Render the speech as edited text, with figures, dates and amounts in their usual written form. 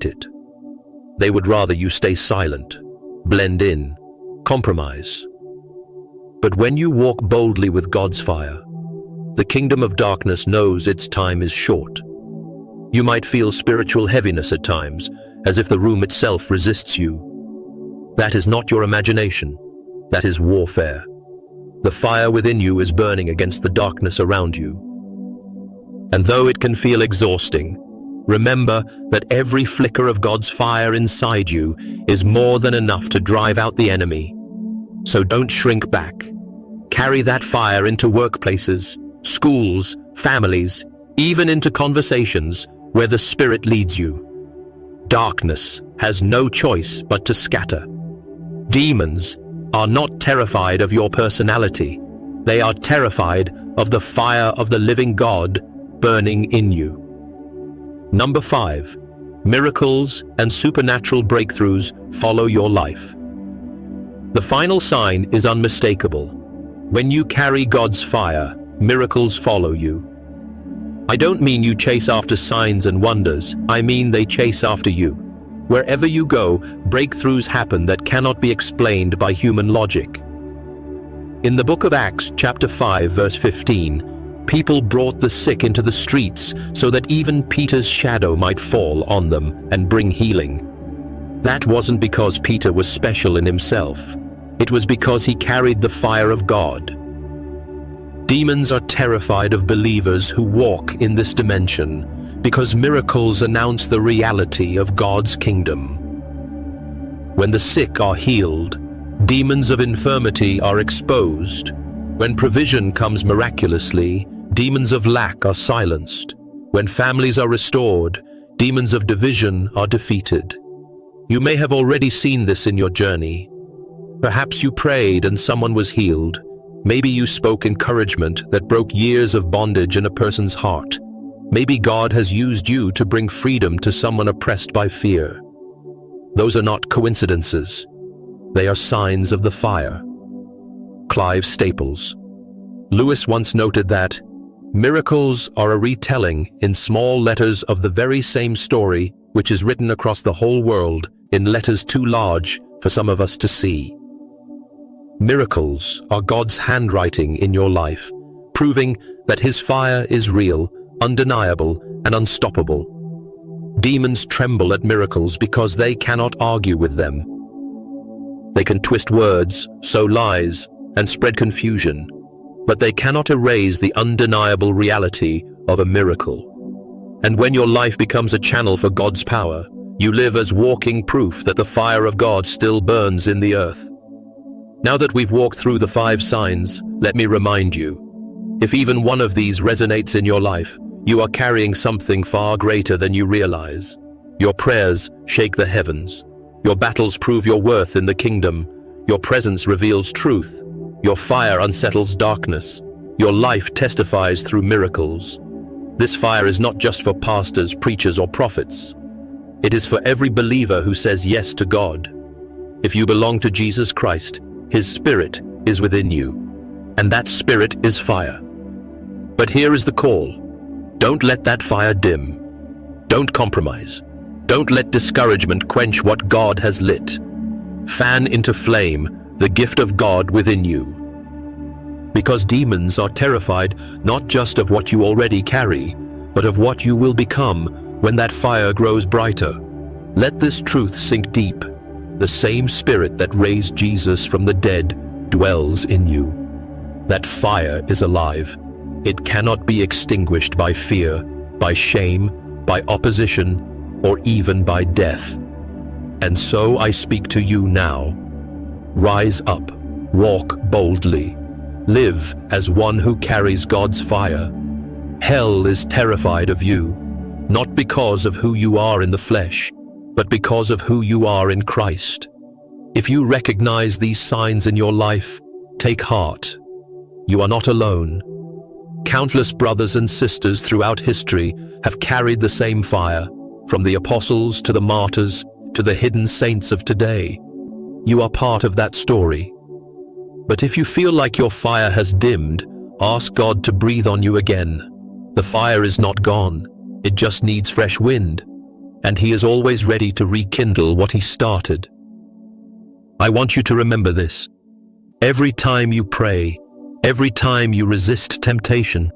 respect it. They would rather you stay silent, blend in, compromise. But when you walk boldly with God's fire, the kingdom of darkness knows its time is short. You might feel spiritual heaviness at times, as if the room itself resists you. That is not your imagination. That is warfare. The fire within you is burning against the darkness around you. And though it can feel exhausting, remember that every flicker of God's fire inside you is more than enough to drive out the enemy. So don't shrink back. Carry that fire into workplaces, schools, families, even into conversations where the Spirit leads you. Darkness has no choice but to scatter. Demons are not terrified of your personality. They are terrified of the fire of the living God burning in you. Number 5, miracles and supernatural breakthroughs follow your life. The final sign is unmistakable. When you carry God's fire, miracles follow you. I don't mean you chase after signs and wonders. I mean they chase after you. Wherever you go, breakthroughs happen that cannot be explained by human logic. In the book of Acts, chapter 5, verse 15, people brought the sick into the streets so that even Peter's shadow might fall on them and bring healing. That wasn't because Peter was special in himself. It was because he carried the fire of God. Demons are terrified of believers who walk in this dimension because miracles announce the reality of God's kingdom. When the sick are healed, demons of infirmity are exposed. When provision comes miraculously, demons of lack are silenced. When families are restored, demons of division are defeated. You may have already seen this in your journey. Perhaps you prayed and someone was healed. Maybe you spoke encouragement that broke years of bondage in a person's heart. Maybe God has used you to bring freedom to someone oppressed by fear. Those are not coincidences. They are signs of the fire. Clive Staples. Lewis once noted that miracles are a retelling in small letters of the very same story which is written across the whole world in letters too large for some of us to see. Miracles are God's handwriting in your life, proving that His fire is real, undeniable, and unstoppable. Demons tremble at miracles because they cannot argue with them. They can twist words, sow lies, and spread confusion, but they cannot erase the undeniable reality of a miracle. And when your life becomes a channel for God's power, you live as walking proof that the fire of God still burns in the earth. Now that we've walked through the 5 signs, let me remind you, if even one of these resonates in your life, you are carrying something far greater than you realize. Your prayers shake the heavens. Your battles prove your worth in the kingdom. Your presence reveals truth. Your fire unsettles darkness. Your life testifies through miracles. This fire is not just for pastors, preachers, or prophets. It is for every believer who says yes to God. If you belong to Jesus Christ, His Spirit is within you, and that Spirit is fire. But here is the call. Don't let that fire dim. Don't compromise. Don't let discouragement quench what God has lit. Fan into flame the gift of God within you. Because demons are terrified not just of what you already carry, but of what you will become when that fire grows brighter. Let this truth sink deep. The same Spirit that raised Jesus from the dead dwells in you. That fire is alive. It cannot be extinguished by fear, by shame, by opposition, or even by death. And so I speak to you now. Rise up, walk boldly, live as one who carries God's fire. Hell is terrified of you, not because of who you are in the flesh, but because of who you are in Christ. If you recognize these signs in your life, take heart. You are not alone. Countless brothers and sisters throughout history have carried the same fire, from the apostles to the martyrs to the hidden saints of today. You are part of that story. But if you feel like your fire has dimmed, ask God to breathe on you again. The fire is not gone. It just needs fresh wind. and He is always ready to rekindle what He started. I want you to remember this. Every time you pray, every time you resist temptation,